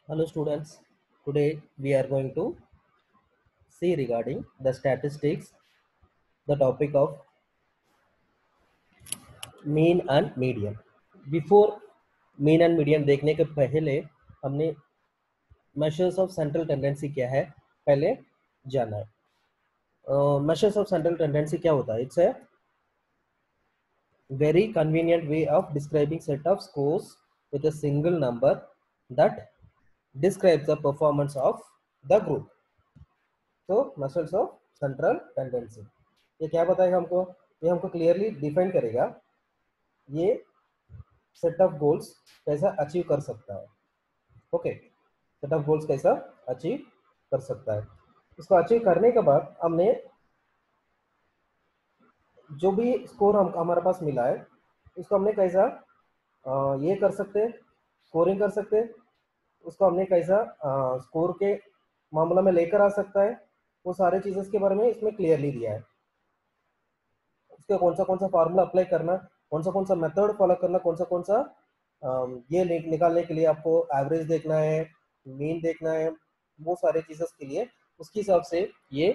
Hello students, today we are going to see regarding the statistics, the topic of mean and median. Before mean and median देखने के पहले हमने measures of central tendency क्या है पहले जाना है. Measures of central tendency क्या होता है? It's a very convenient way of describing set of scores with a single number that describes the performance of the group. तो मसल्स ऑफ सेंट्रल टेंडेंसी ये क्या बताएगा हमको? ये हमको क्लियरली डिफाइन करेगा ये सेट ऑफ गोल्स कैसा अचीव कर सकता है. ओके, सेट ऑफ गोल्स कैसा अचीव कर सकता है. इसको अचीव करने के बाद हमने जो भी स्कोर हमारे पास मिला है उसको हमने कैसा ये कर सकते हैं, स्कोरिंग कर सकते हैं. उसको हमने कैसा स्कोर के मामला में लेकर आ सकता है, वो सारे चीज़ों के बारे में इसमें क्लियरली दिया है. उसका कौन सा फार्मूला अप्लाई करना, कौन सा मेथड फॉलो करना, कौन सा ये निकालने के लिए आपको एवरेज देखना है, मीन देखना है, वो सारे चीज़ों के लिए उसके हिसाब से ये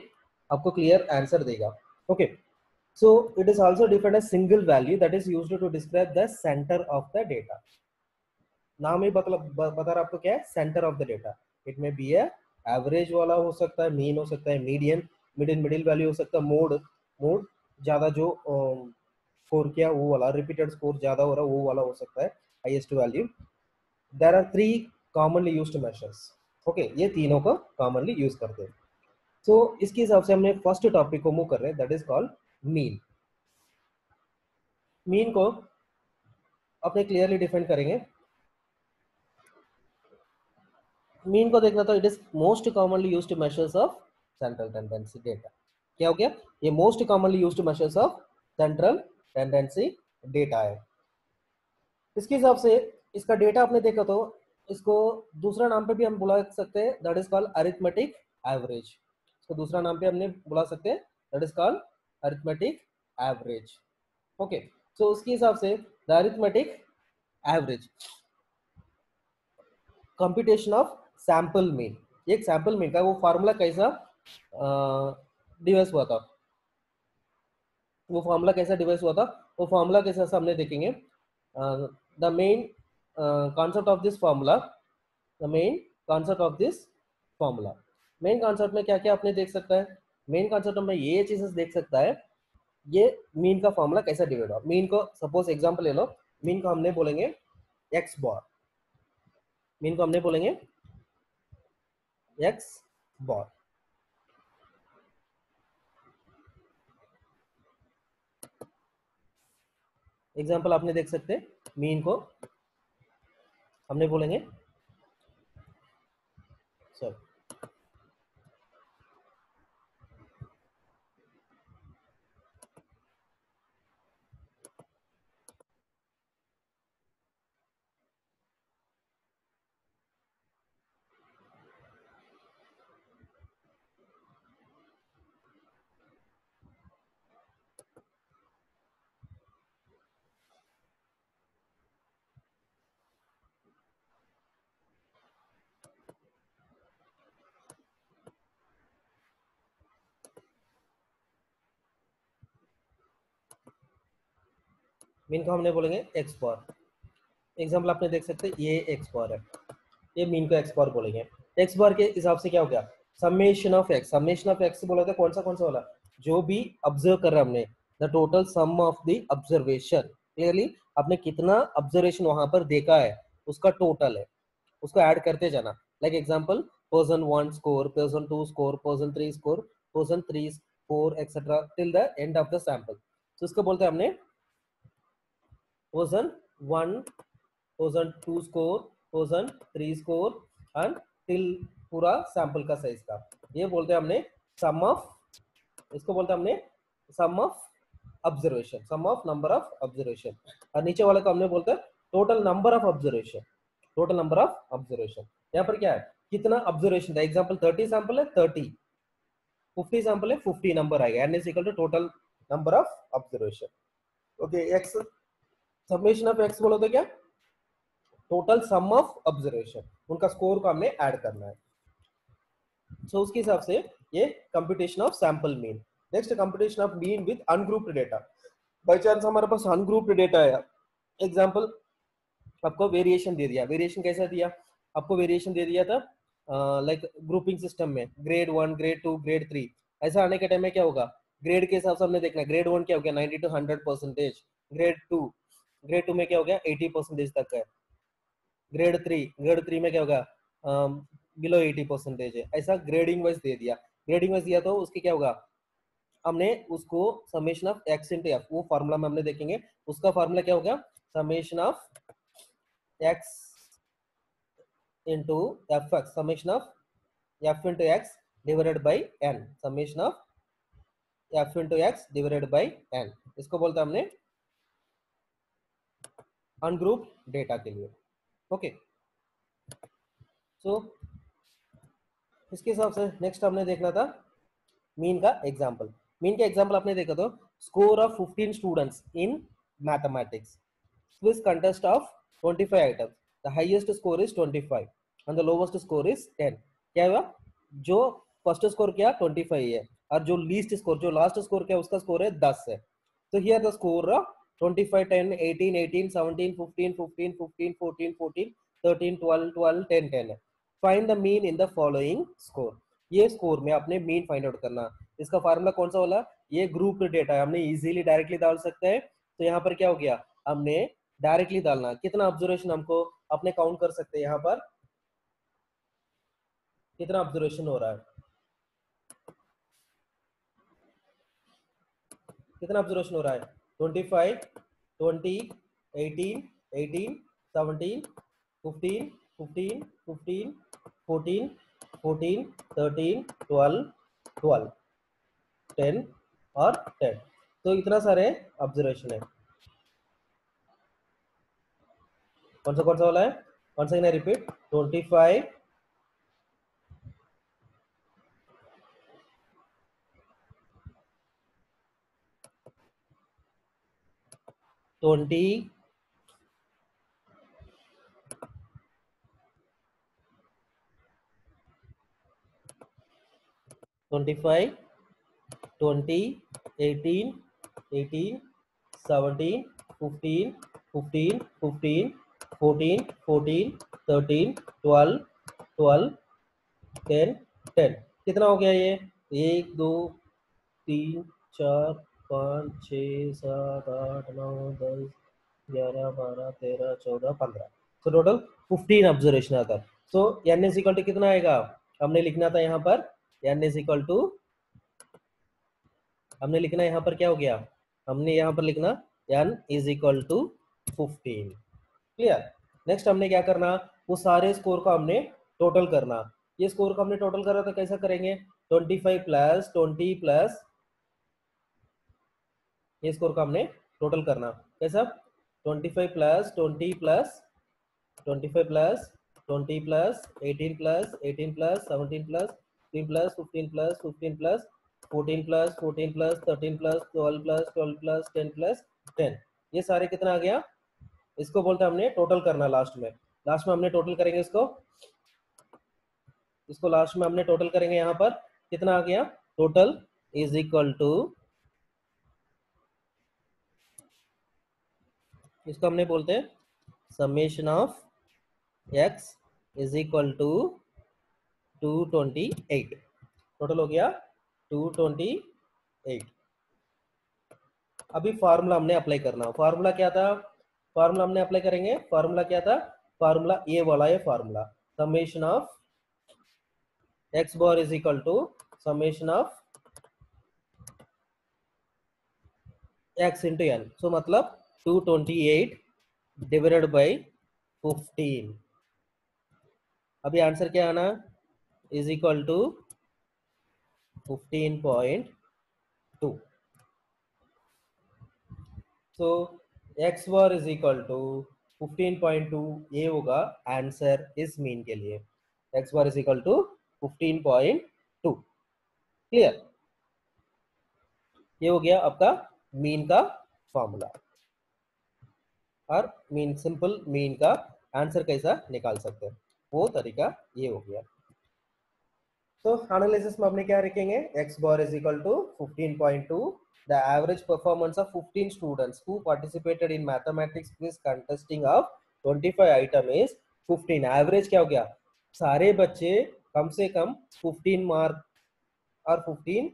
आपको क्लियर आंसर देगा. Okay, so it is also defined as single value that is used to describe the centre of the data. नाम ही बता रहा आपको क्या है, centre of the data. It may be है एवरेज वाला हो सकता है, मीन हो सकता है, मीडियन मिडिल वैल्यू हो सकता है, मोड ज़्यादा जो स्कोर किया वो वाला, रिपीटेड स्कोर ज़्यादा हो रहा है वो वाला हो सकता है, highest value. There are 3 commonly used measures. Okay, ये तीनों को कॉमनली यूज करते हैं. सो इसके हिसाब से हमने फर्स्ट टॉपिक को मूव कर रहे हैं, that is called mean. Mean को अपने क्लियरली डिफाइन करेंगे. मीन को देखना तो it is most commonly used measures of central tendency data. क्या हो गया? ये most commonly used measures of central tendency data है. इसके हिसाब से इसका डेटा आपने देखा तो इसको दूसरा नाम पे भी हम बुला सकते हैं, that is called arithmetic average. इसको दूसरा नाम पे हमने बुला सकते हैं, that is called arithmetic average. Okay, so उसके हिसाब से the arithmetic average computation of sample mean. एक सैंपल मीन का वो फार्मूला कैसा डिवाइस हुआ था, वो फार्मूला कैसा डिवाइस हुआ था, वो फार्मूला कैसा हमने देखेंगे. The main concept of this formula, the main concept of this formula, main concept में क्या क्या आपने देख सकता है. मेन कॉन्सेप्ट में ये चीजें देख सकता है, ये मीन का फार्मूला कैसा डिवाइड हुआ. मीन को सपोज एग्जांपल ले लो, मीन को हमने बोलेंगे एक्स बार, मीन को हमने बोलेंगे एक्स बार. एग्जांपल आपने देख सकते हैं, मीन को हमने बोलेंगे सर मीन को हमने बोलेंगे एक्स बार. एग्जांपल आपने देख सकते हैं, ये एक्स बार है, ये मीन को एक्स बार बोलेंगे. एक्स बार के हिसाब से क्या हो गया, summation of x. Summation of x बोला था कौन सा वाला, जो भी ऑब्जर्व कर रहे हैं हमने, the total sum of the observation. Clearly आपने कितना ऑब्जर्वेशन वहां पर देखा है उसका टोटल है, उसको ऐड करते जाना. Like example, person 1 score, person 2 score, person 3 score, person 3 score etcetera till the end of the sample. तो इसको बोलते हैं हमने person 1, person 2 score, person 3 score and till पूरा सैंपल का साइज का. ये बोलते हैं हमने सम ऑफ, इसको बोलते हैं हमने sum of observation, sum of number of observation. और नीचे वाले को हमने बोलते हैं total number of observation, total number of observation. यहाँ पर क्या है, कितना ऑब्जर्वेशन था. एग्जांपल 30 सैंपल है 30, 50 सैंपल है 50 नंबर आएगा. N is equal to total number of observation. Okay, X summation of X बोलो तो क्या, टोटल सम ऑफ ऑब्जर्वेशन, उनका स्कोर को हमने ऐड करना है। सो उसके हिसाब से ये computation of sample mean. Next computation of mean with ungrouped data. By chance हमारे पास अनग्रुप्ड डेटा आया, एग्जाम्पल आपको वेरिएशन दे दिया, वेरिएशन कैसा दिया, आपको वेरिएशन दे दिया था लाइक ग्रुपिंग सिस्टम में ग्रेड 1 ग्रेड 2 ग्रेड 3, ऐसा आने के टाइम में क्या होगा, ग्रेड के हिसाब से हमने देखना है, ग्रेड 1 क्या हो गया 90 to 100%, ग्रेड टू में क्या हो गया 80% तक है, ग्रेड थ्री में क्या होगा बिलो 80% है, ऐसा ग्रेडिंग वाइज दे दिया। ग्रेडिंग वाइज दिया तो उसके क्या होगा, हमने उसको summation of X into F, वो फॉर्मूला में हमने देखेंगे, उसका फॉर्मूला क्या होगा summation of X into F X, summation of F into X divided by N, summation of F into X divided by N, इसको बोलते हैं हमने अनग्रुप डेटा के लिए। ओके सो इसके हिसाब से नेक्स्ट हमने देखना था मीन का एग्जाम्पल। मीन का एग्जाम्पल आपने देखा तो score of 15 students in mathematics, quiz contest of 25 items, the highest score is 25 and the lowest score is 10। क्या हुआ, जो फर्स्ट स्कोर क्या 25 है और जो लीस्ट स्कोर जो लास्ट स्कोर क्या उसका स्कोर है 10 है। तो हियर द स्कोर 25 10 18 18 17 15 15 15 14 14 13 12 12 10 10 है। Find the mean in the following score, ये स्कोर में आपने मीन फाइंड आउट करना। इसका फार्मूला कौन सा वाला, ये ग्रुप डेटा है, हमने इजीली डायरेक्टली डाल सकते हैं। तो यहाँ पर क्या हो गया, हमने डायरेक्टली डालना, कितना ऑब्जर्वेशन हमको अपने काउंट कर सकते हैं, यहाँ पर कितना ऑब्जर्वेशन हो रहा है, कितना ऑब्जर्वेशन हो रहा है 25 20 18 18 17 15 15 15 14 14 13 12 12 10 और 10, तो इतना सारे ऑब्जर्वेशन है। कौन सा वाला है, कौन सा रिपीट 25 20 25 20 18 18 17 15 15 15 14 14 13 12 12 10 10, कितना हो गया ये 1 2 3 4 5 6 7 8 9 10 11 12 13 14 15, तो टोटल 15 ऑब्जर्वेशन आता है। सो n इज इक्वल टू कितना आएगा, हमने लिखना था यहाँ पर n इज इक्वल टू, हमने लिखना यहाँ पर क्या हो गया, हमने यहाँ पर लिखना n is equal to 15। Clear, next हमने क्या करना, वो सारे स्कोर को हमने टोटल करना। ये स्कोर को हमने टोटल करा तो कैसा करेंगे 25 प्लस 20 प्लस, ये स्कोर को हमने टोटल करना कैसा 25 plus 20 plus 25 plus 20 plus 18 plus 18 plus 17 plus 3 plus 15 plus 15 plus 14 plus 14 plus 13 plus 12 plus 12 plus 10 plus 10, ये सारे कितना आ गया, इसको बोलते हैं हमने टोटल करना। लास्ट में हमने टोटल करेंगे इसको लास्ट में हमने टोटल करेंगे, यहाँ पर कितना आ गया टोटल इज इक्वल टू, इसको हमने बोलते हैं summation of x is equal to 228, total हो गया 228। अभी फार्मूला हमने अप्लाई करना, फार्मूला क्या था, फार्मूला हमने अप्लाई करेंगे, फार्मूला क्या था, फार्मूला ये वाला है formula, summation of x bar is equal to summation of x into N, so मतलब 228 डिवाइडेड बाई 15। अभी आंसर क्या आना is equal to 15.2। So x bar is equal to 15.2, ये होगा आंसर इस मीन के लिए, x bar is equal to 15.2। Clear, ये हो गया आपका मीन का फॉर्मूला और मीन सिंपल मीन का आंसर कैसा निकाल सकते हैं, वो तरीका ये हो गया। तो एनालिसिस में अपने क्या रखेंगे, x bar is equal to 15.2, the average performance of 15 students who participated in mathematics quiz contesting of 25 item is 15। Average क्या हो गया, सारे बच्चे कम से कम 15 मार्क और 15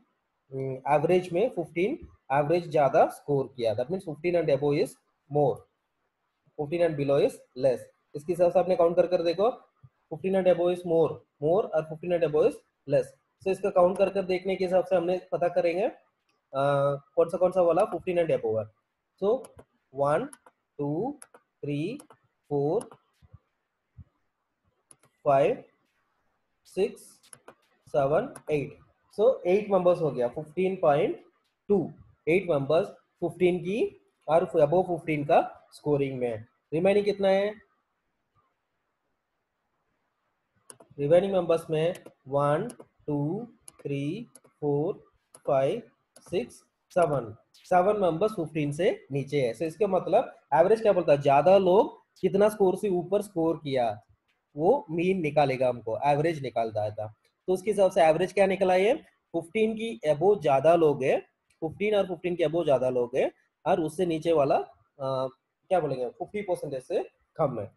एवरेज में 15 एवरेज ज्यादा स्कोर किया, that means 15 and above is more, 15 and below is less. इसके हिसाब से आपने काउंट कर देखो, 15 एंड अबव इज मोर, मोर और 15 एंड अबव इज लेस। सो इसका काउंट कर देखने के हिसाब से हमने पता करेंगे कौन सा वाला 15 एंड अबव है। सो 1 2 3 4 5 6 7 8, सो 8 मेंबर्स हो गया 15.2, 8 मेंबर्स 15 की और अबव 15 का स्कोरिंग में। रिमेनिंग कितना है, रिमेनिंग मेंबर्स में 1 2 3 4 5 6 7 मेंबर्स 15 से नीचे है। सो इसका मतलब एवरेज क्या बोलता है, ज्यादा लोग कितना स्कोर से ऊपर स्कोर किया वो मीन निकालेगा, हमको एवरेज निकालता था। तो उसके हिसाब से एवरेज क्या निकला, ये 15 की अबोव ज्यादा लोग है, 15 और 15 के अबोव ज्यादा लोग है, और उससे नीचे वाला क्या बोलेंगे 50% से कम है,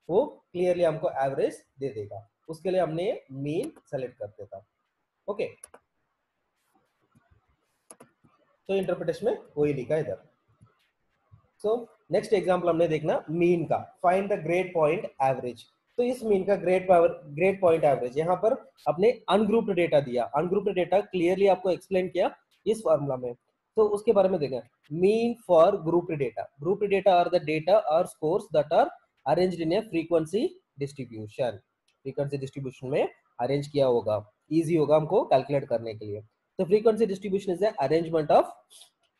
वो क्लियरली हमको एवरेज दे देगा। उसके लिए हमने मीन सेलेक्ट करते था। ओके, तो इंटरप्रिटेशन में वही लिखा इधर। सो नेक्स्ट एग्जांपल हमने देखना मीन का, find the grade point average. तो इस मीन का ग्रेड पॉइंट एवरेज, यहाँ पर अपने अनग्रुप्ड डेटा दिया, अनग्रुप्ड डेटा क्लियरली आपको एक्सप्लेन किया इस फॉर्मूला में, तो उसके बारे में देखें। Mean for grouped data, grouped data are the data और scores that are arranged in a frequency distribution, frequency distribution में अरेंज किया होगा, इजी होगा हमको कैलकुलेट करने के लिए। तो frequency distribution is the arrangement of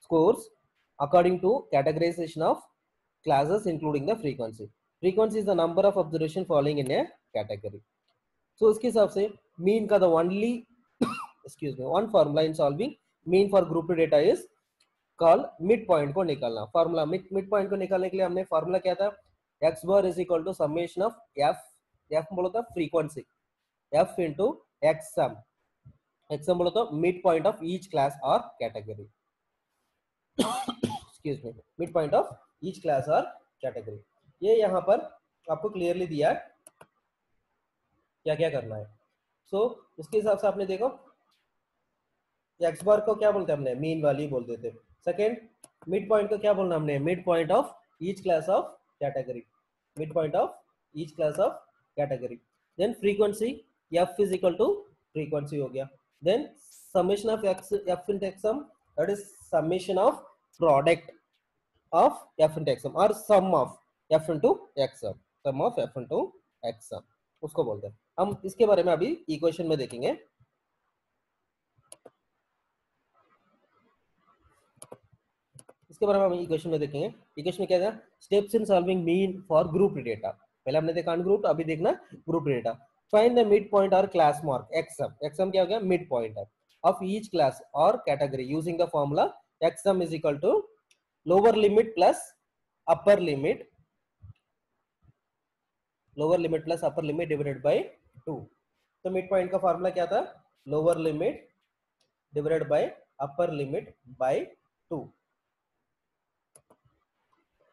scores according to categorization of classes including the frequency. Frequency is the number of observation falling in a category. So इसके हिसाब से mean का the only excuse me one formula in solving mean for grouped data is called mid point को निकालना। formula mid point को निकालने के लिए हमने formula क्या था, x bar is equal to summation of f बोलो तो frequency, f into x sum बोलो तो mid point of each class or category excuse me, midpoint of each class or category। ये यहाँ पर आपको क्लियरली दिया है क्या क्या करना है। सो उसके हिसाब से आपने देखो, एक्स बार को क्या बोलते हैं हमने, मीन वैल्यू बोल देते। सेकेंड, मिड पॉइंट को क्या बोलना हमने, mid point of each class of category, mid point of each class of category. Then frequency, F is equal to frequency हो गया। Then summation of F in X M, that is summation of product of f into x sum और sum of f into x sum, sum of f into x sum उसको बोलते हैं। हम इसके बारे में अभी इक्वेशन में देखेंगे। इसके बारे में हम इक्वेशन में देखेंगे। इक्वेशन में क्या है, steps in solving mean for group data. पहले हमने देखा अनग्रुप्ड, अभी देखना group data. Find the mid point और class mark x sum, x sum क्या हो गया, मिड पॉइंट है ऑफ ईच क्लास और category using the formula x sum is equal to lower limit plus upper limit, lower limit plus upper limit divided by 2। तो mid point का formula क्या था, lower limit divided by upper limit by 2,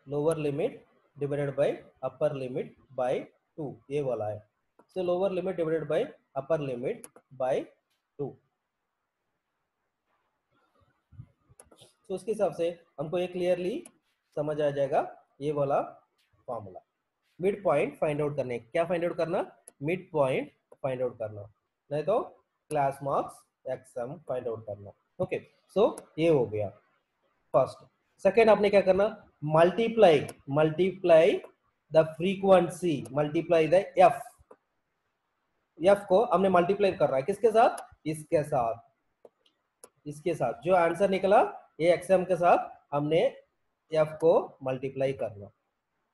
lower limit divided by upper limit by 2, ये वाला है। So lower limit divided by upper limit by 2। तो उसके हिसाब से हमको ये क्लियरली समझ आ जाएगा ये वाला formula. Mid point find out करने, क्या फाइंड आउट करना, मिड पॉइंट फाइंड आउट करना, नहीं तो class marks x sum find out करना। ओके, सो ये हो गया फर्स्ट। सेकेंड आपने क्या करना, multiply, multiply the frequency, multiply the F, F को हमने मल्टीप्लाई कर रहा है किसके साथ, इसके साथ, इसके साथ जो आंसर निकला ये एक्सएम के साथ हमने एफ को मल्टीप्लाई करना।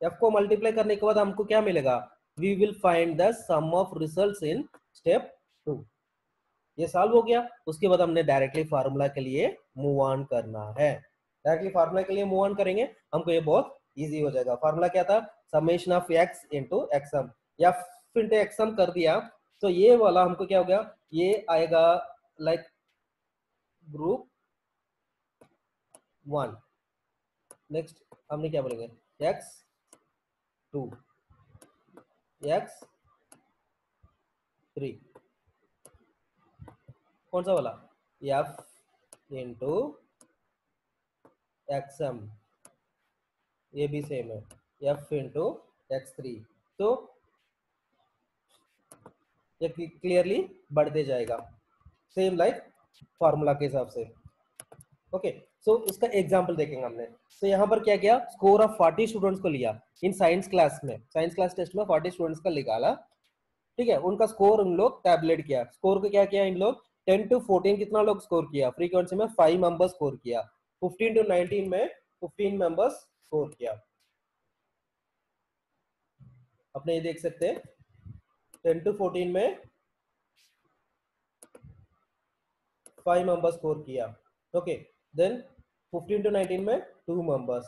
एफ को मल्टीप्लाई करने के बाद हमको क्या मिलेगा, we will find the sum of results in step 2। ये सॉल्व हो गया। उसके बाद हमने डायरेक्टली फार्मूला के लिए मूव ऑन करना है। डायरेक्टली फार्मूला के लिए मूव ऑन करेंगे, हमको ये बहुत इजी हो जाएगा। फार्मूला क्या था, समेशन ऑफ एक्स इंटू एक्सम, या इंटू एक्सम कर दिया तो ये वाला हमको क्या हो गया, ये आएगा लाइक ग्रुप 1। नेक्स्ट हमने क्या बोलेंगे, एक्स 2 एक्स 3, कौन सा वाला, एफ इंटू एक्सम, ये भी सेम है, एफ इंटू x3। तो ये क्लियरली बढ़ते जाएगा सेम लाइक फॉर्मूला के हिसाब से। ओके, सो इसका एग्जांपल देखेंगे हमने। तो यहाँ पर क्या किया, स्कोर ऑफ 40 स्टूडेंट्स को लिया इन साइंस क्लास में, साइंस क्लास टेस्ट में 40 स्टूडेंट्स का निकाला, ठीक है, उनका स्कोर उन लोग टैबलेट किया, स्कोर को क्या किया इन लोग 10 to 14 कितना लोग स्कोर किया, फ्रीक्वेंसी में 5 मेंबर्स स्कोर किया, 15 to 19 में 15 मेंबर्स स्कोर किया। अपने ये देख सकते हैं 10 to 14 में 5 मेंबर्स स्कोर किया, ओके, देन 15 to 19 में 2 मेंबर्स,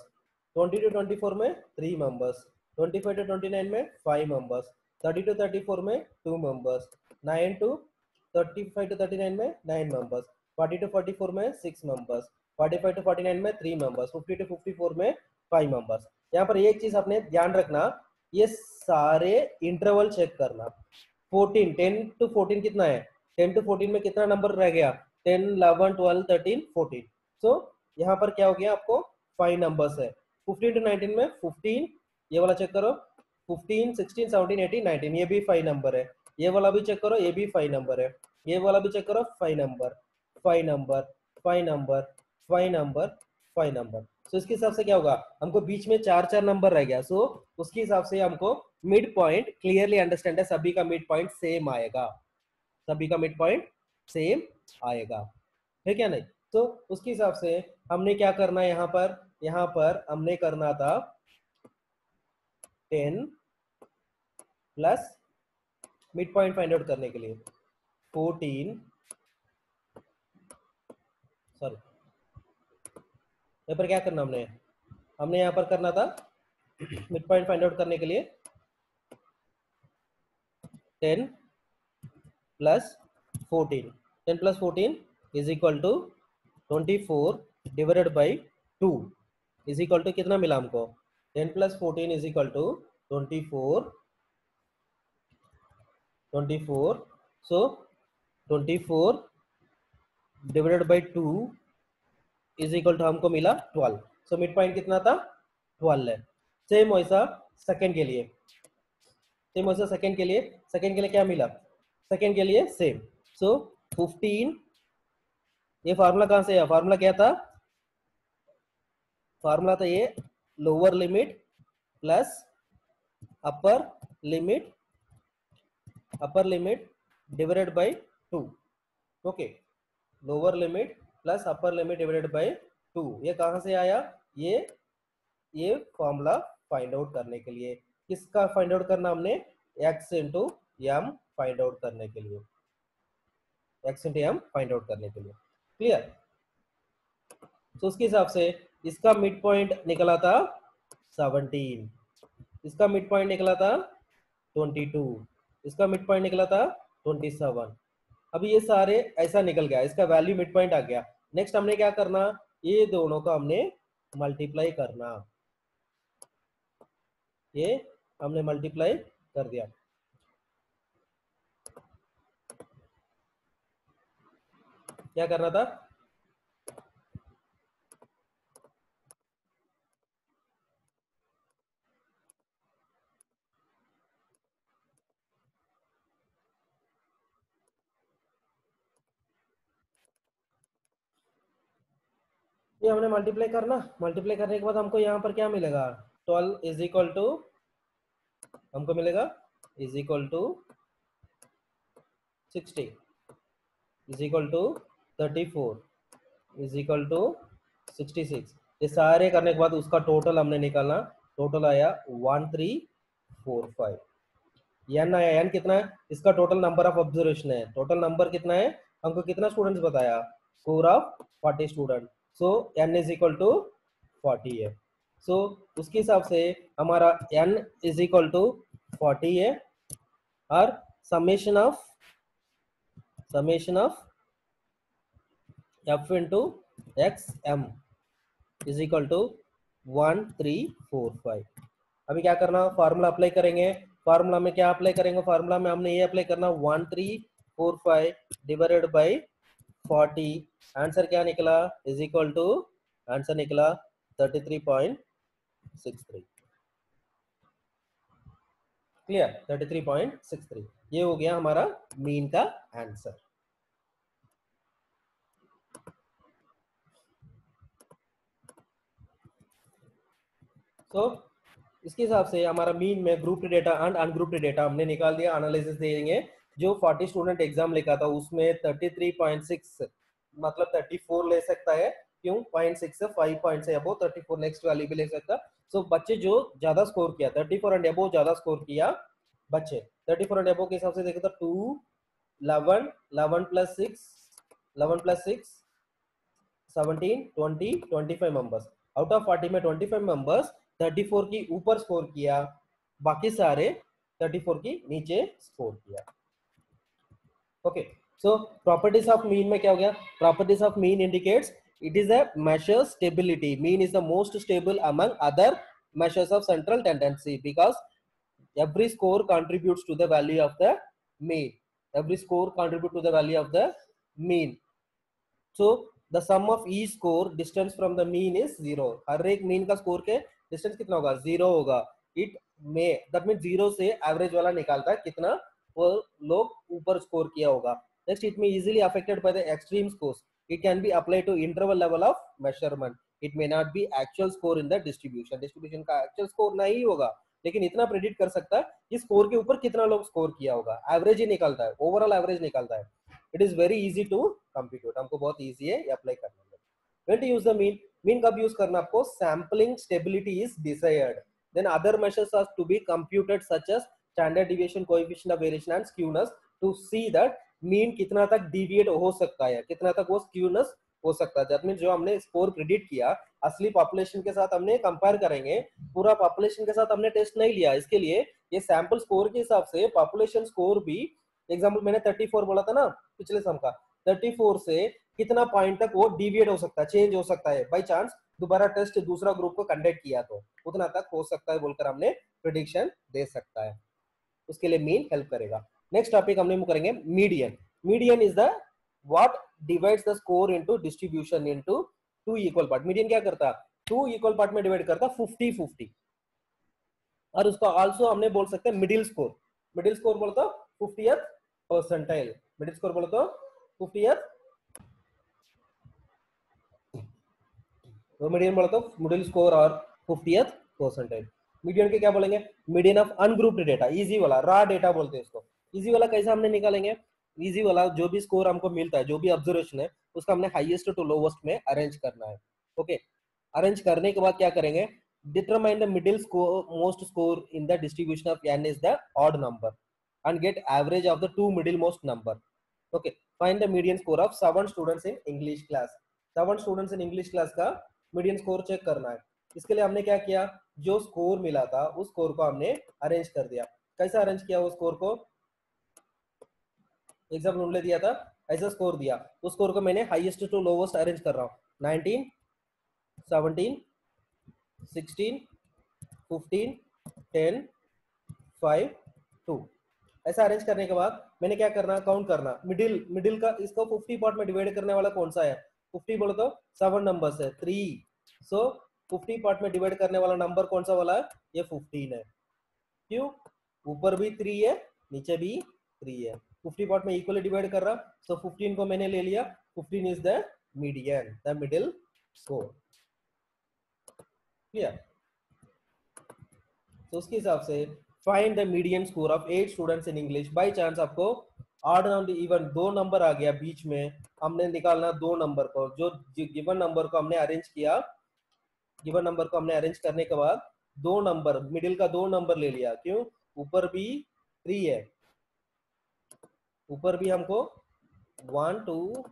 20 to 24 में 3 मेंबर्स, 25 to 29 में 5 मेंबर्स, 30 to 34 में 2 मेंबर्स, 9 to 35 to 39 में 9 मेंबर्स, 40 to 44 में 6 मेंबर्स, 45 to 49 में 3 मेंबर्स, 50 to 54 में 5 मेंबर्स। यहाँ पर एक चीज आपने ध्यान रखना, ये सारे इंटरवल चेक करना। 14 10 to 14 कितना है, 10 to 14 में कितना नंबर रह गया, 10 11 12 13 14। सो यहाँ पर क्या हो गया, आपको 5 नंबर्स है। 15 to 19 में 15, ये वाला चेक करो, 15 16 17 18 19, ये भी 5 नंबर है। ये वाला भी चेक करो, ये भी 5 नंबर है। ये वाला भी चेक करो, 5 number 5 number 5 number 5 number 5 number. So इसके हिसाब से क्या होगा, हमको बीच में 4 नंबर रह गया। सो उसके हिसाब से हमको मिड पॉइंट क्लियरली अंडरस्टैंड है, सभी का मिड पॉइंट सेम आएगा, सभी का मिड पॉइंट सेम आएगा, है क्या नहीं। तो उसके हिसाब से हमने क्या करना है, यहाँ पर हमने करना था 10 plus mid point find out करने के लिए 14, सॉरी यहाँ पर क्या करना, हमने यहाँ पर करना था मिड पॉइंट फाइंड आउट करने के लिए 10 plus 14, 10 plus 14 is equal to 24 divided by 2 is equal to कितना मिला हमको, 10 plus 14 is equal to 24 24, so 24 divided by 2 is equal to हमको मिला 12। सो मिड पॉइंट कितना था, 12 है। सेम वैसा सेकंड के लिए, सेम वैसा सेकंड के लिए क्या मिला, सेकंड के लिए सेम। सो 15, ये फार्मूला कहां से है, फार्मूला क्या था, फार्मूला था ये lower limit plus upper limit divided by 2, okay, lower limit plus upper limit divided by 2। ये कहां से आया, ये फॉर्मूला फाइंड आउट करने के लिए, किसका फाइंड आउट करना हमने, x into m find out करने के लिए, x into m find out करने के लिए, क्लियर। तो उसके हिसाब से इसका मिड पॉइंट निकला था 17, इसका मिड पॉइंट निकला था 22, इसका मिड पॉइंट निकला था 27। अभी ये सारे ऐसा निकल गया, इसका वैल्यू मिड पॉइंट आ गया। नेक्स्ट हमने क्या करना, ये दोनों का हमने मल्टीप्लाई करना, ये हमने मल्टीप्लाई कर दिया। क्या करना था, ये हमने मल्टीप्लाई करना, मल्टीप्लाई करने के बाद हमको यहाँ पर क्या मिलेगा, 12 इज इक्वल टू हमको मिलेगा is equal to 60 is equal to 34 is equal to 66। ये सारे करने के बाद उसका टोटल हमने निकालना, टोटल आया 1345। एन आया, एन कितना है, इसका टोटल नंबर ऑफ ऑब्जर्वेशन है, टोटल नंबर कितना है, हमको कितना स्टूडेंट्स बताया, score of 40 student. So n is equal to 40 है, सो उसके हिसाब से हमारा n इज इक्वल टू 40 है और summation of f into x m is equal to 1345। अभी क्या करना, फार्मूला अप्लाई करेंगे। फार्मूला में क्या अप्लाई करेंगे, फार्मूला में हमने ये अप्लाई करना 1345 डिवाइडेड बाई 40। आंसर क्या निकला, इज इक्वल टू, आंसर निकला 33.63। क्लियर, 33.63 ये हो गया हमारा मीन का आंसर। तो इसके हिसाब से हमारा मीन में group data and ungrouped data हमने निकाल दिया, एनालिसिस देंगे। जो 40 स्टूडेंट एग्जाम लिखा था उसमें 33.6 मतलब 34 ले सकता है, क्यों 0.6 से 5 पॉइंट से अबो 34 नेक्स्ट वाली भी ले सकता। सो बच्चे जो ज्यादा स्कोर किया 34 एंड अबो ज्यादा स्कोर किया बच्चे 34 एंड अबो के हिसाब से देखे तो 2 11 11 plus 6 11 plus 6 17 20 25 members. Out of 40 में 25 मेंबर्स 34 की ऊपर स्कोर किया, बाकी सारे 34 की नीचे स्कोर किया। Okay, so properties of mean में क्या हो गया, properties of mean indicates it is a measure stability. Mean is the most stable among other measures of central tendency because every score contributes to the value of the mean. Every score contributes to the value of the mean. So the sum of each score distance from the mean is 0. हर एक mean का score के distance कितना होगा, 0 होगा। It may that mean 0 से average वाला निकालता है कितना वो लोग ऊपर स्कोर किया होगा। Next, it may easily affected by the extreme scores. It can be apply to interval level of measurement. It may not be actual score in the distribution का एक्चुअल स्कोर नहीं होगा, लेकिन इतना प्रेडिक्ट कर सकता है कि स्कोर के ऊपर कितना लोग स्कोर किया होगा। एवरेज ही निकालता है, ओवरऑल एवरेज निकालता है। It is very easy to compute, हमको बहुत इजी है ये अप्लाई करने में। When to use the mean, mean कब यूज करना आपको, sampling stability is desired, then other measures are to be computed such as standard deviation, coefficient of variation and skewness to see that mean कितना तक deviate हो सकता है, कितना तक वो स्क्यूनेस हो सकता है। दैट मीन जो हमने स्कोर प्रेडिक्ट किया असली पॉपुलेशन के साथ हमने कंपेयर करेंगे, पूरा पॉपुलेशन के साथ हमने टेस्ट नहीं लिया। इसके लिए ये सैंपल स्कोर के हिसाब से पॉपुलेशन स्कोर भी, एग्जांपल मैंने 34 बोला था ना पिछले सम का, 34 से कितना पॉइंट तक वो डिविएट हो सकता है, चेंज हो सकता है, बाय चांस दोबारा टेस्ट दूसरा ग्रुप को कंडक्ट किया तो उतना तक हो सकता है बोलकर हमने प्रेडिक्शन दे सकता है। उसके लिए मीन हेल्प करेगा। नेक्स्ट टॉपिक हमने करेंगे median. Median is the what divides the score into distribution into two equal part. Median क्या करता, टू इक्वल पार्ट में डिवाइड करता 50-50। और उसको आल्सो हमने बोल सकते हैं मिडिल स्कोर। मिडिल स्कोर बोलता 50th परसेंटाइल, मिडिल स्कोर बोलो तो 50th, तो मीडियन बोलो तो मिडिल स्कोर और 50th परसेंटाइल। मीडियन के क्या बोलेंगे, median of ungrouped data, easy वाला, रॉ डेटा बोलते हैं इसको। इजी वाला कैसे हमने निकालेंगे, इजी वाला जो भी स्कोर हमको मिलता है, जो भी ऑब्जर्वेशन है उसका हमने हाईएस्ट टू लोवेस्ट में अरेंज करना है। ओके, अरेंज करने के बाद क्या करेंगे, determine the middle score most score in the distribution of n is the odd number and get average of the two middle most number. Okay, find the median score of 7 students in English class. 7 students in English class का median score check करना है। इसके लिए हमने क्या किया, जो score मिला था उस स्कोर को हमने अरेंज कर दिया। कैसा अरेंज किया उस स्कोर को, एग्जाम्पल उन्होंने दिया था ऐसा स्कोर दिया, उस स्कोर को मैंने हाईएस्ट टू लोवेस्ट अरेंज कर रहा हूँ। 19 17 16 15 10 5 2 ऐसा अरेंज करने के बाद मैंने क्या करना, काउंट करना मिडिल, मिडिल का इसको 50 पार्ट में डिवाइड करने वाला कौन सा है, 50 बोलो तो 7 नंबर्स है 3, सो 50 पार्ट में डिवाइड करने वाला नंबर कौन सा वाला है, ये 15 है। क्यों, ऊपर भी 3 है नीचे भी 3 है, 50 पार्ट में इक्वली डिवाइड कर रहा, सो 15 को मैंने ले लिया, 15 is the median, the middle score. Clear, तो उसके हिसाब से find the median score of 8 students in English. By chance आपको ऑड नंबर इवन दो नंबर आ गया बीच में, हमने निकालना दो नंबर को, जो गिवन नंबर को हमने अरेंज किया, गिवन नंबर को हमने अरेंज करने के बाद दो नंबर, मिडिल का दो नंबर ले लिया। क्यों, ऊपर भी 3 है, ऊपर भी हमको 1 2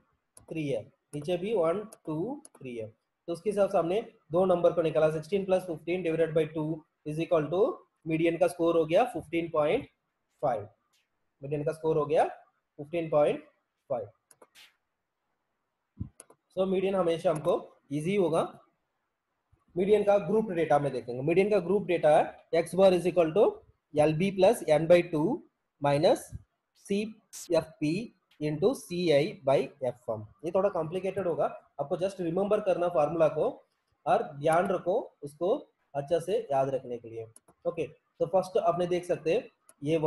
3 है, नीचे भी 1 2 3 है, तो उसके हिसाब से हमने दो नंबर को निकाला, 16 + 15 divided by 2 is equal to median का स्कोर हो गया 15.5। मीडियन का स्कोर हो गया 15.5। सो मीडियन हमेशा हमको इजी होगा। मीडियन का ग्रुप डेटा में देखेंगे। मीडियन का ग्रुप डेटा है x bar is equal to l b plus n by two minus c f p into c i by f m. ये थोड़ा कॉम्प्लिकेटेड होगा, आपको जस्ट रिमेंबर करना फार्मूला को और ध्यान रखो उसको अच्छा से याद रखने के लिए। ओके, तो फर्स्ट आपने देख सकते हैं ये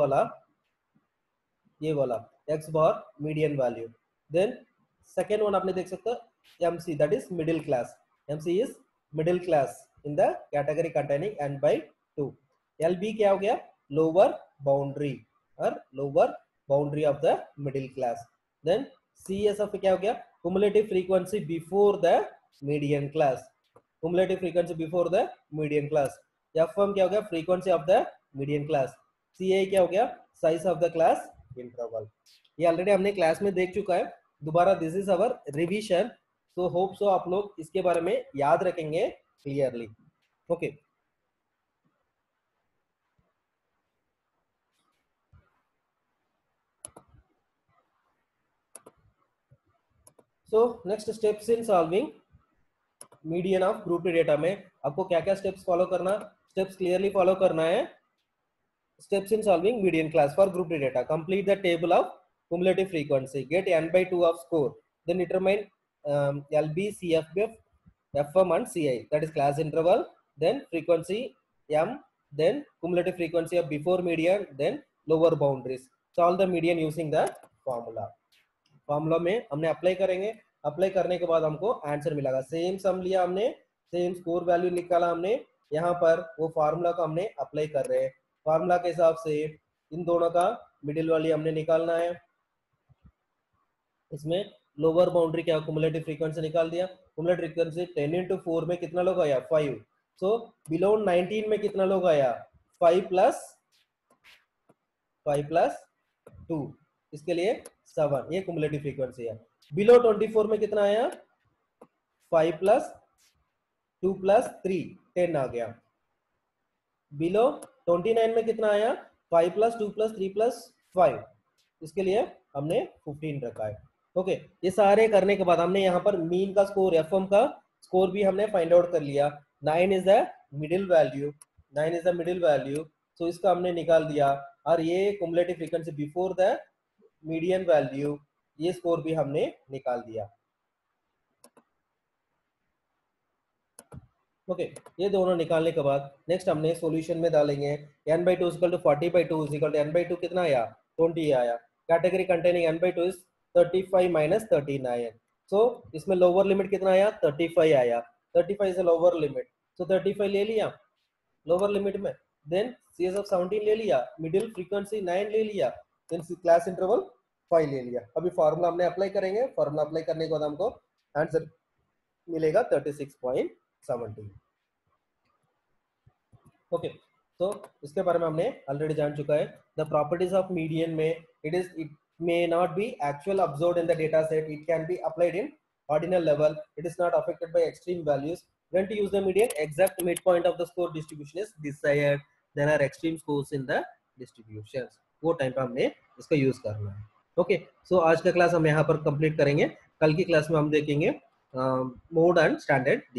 वाला X bar median value. Then second one आपने देख सकते हो MC, that is middle class. MC is middle class in the category containing n by 2। LB क्या हो गया, लोअर बाउंड्री और lower boundary of the middle class. Then CSF क्या हो गया, cumulative frequency before the median class, cumulative frequency before the median class। FM क्या हो गया, frequency of the median class। CA क्या हो गया, size of the class interval। ये ऑलरेडी हमने क्लास में देख चुका है, दोबारा this is our revision. So hope so आप लोग इसके बारे में याद रखेंगे clearly. Okay, so next steps in solving median of group data में आपको क्या क्या स्टेप्स फॉलो करना, स्टेप्स क्लियरली फॉलो करना है। Steps in solving median class for group data: complete the table of cumulative frequency, get n by 2 of score, then determine LB, CFF, FM and CI, that is class interval, then frequency M, then cumulative frequency of before median, then lower boundaries। Solve the median using the formula। Formula में हमने apply करेंगे, apply करने के बाद हमको answer मिलेगा। Same सम लिया हमने, सेम स्कोर वैल्यू निकाला हमने, यहाँ पर वो फार्मूला को हमने अप्लाई कर रहे हैं। फार्मूला के हिसाब से इन दोनों का मिडिल वाली हमने निकालना है। इसमें लोअर बाउंड्री क्या, क्युमुलेटिव फ्रीक्वेंसी निकाल दिया। क्युमुलेटिव फ्रीक्वेंसी 10 into 4 में कितना लोग आया, 5। सो बिलो 19 में कितना लोग आया, 5 प्लस 2, इसके लिए 7, ये क्युमुलेटिव फ्रीक्वेंसी है। बिलो 24 में कितना आया, 5 + 2 + 3, 10 आ गया। बिलो 29 में कितना आया, 5 + 2 + 3 + 5, इसके लिए हमने 15 रखा है। ओके, ये सारे करने के बाद हमने यहाँ पर मीन का स्कोर, एफएम का स्कोर भी हमने फाइंड आउट कर लिया। 9 is the middle value, 9 is the middle value, so इसका हमने निकाल दिया। और ये cumulative frequency before the median value, ये स्कोर भी हमने निकाल दिया। ओके, ये दोनों निकालने के बाद नेक्स्ट हमने सॉल्यूशन में डालेंगे। n by 2 = 40/2 = n by 2 कितना आया, 20 आया। Category containing n by 2 is 35 - 39। सो इसमें लोअर लिमिट कितना आया, 35 आया। 35 इज लोअर लिमिट, सो 35 ले लिया लोअर लिमिट में। देन CSF 17 ले लिया, मिडिल फ्रीक्वेंसी 9 ले लिया, देन क्लास इंटरवल 5 ले लिया। अभी फार्मूला हमने अप्लाई करेंगे, फार्मूला अप्लाई करने के बाद हमको आंसर मिलेगा 36.70। ओके, तो इसके बारे में हमने ऑलरेडी जान चुका है। द प्रॉपर्टीज ऑफ मीडियन में it may not be actual observed in the data set, it can be applied in ordinal level, it is not affected by extreme values. When to use the median, exact mid point of the score distribution is decide, there are extreme scores in the distributions, वो time पे हमने इसका use करना है। Okay, सो आज का class हम यहाँ पर कंप्लीट करेंगे। कल की क्लास में हम देखेंगे मोड एंड स्टैंडर्ड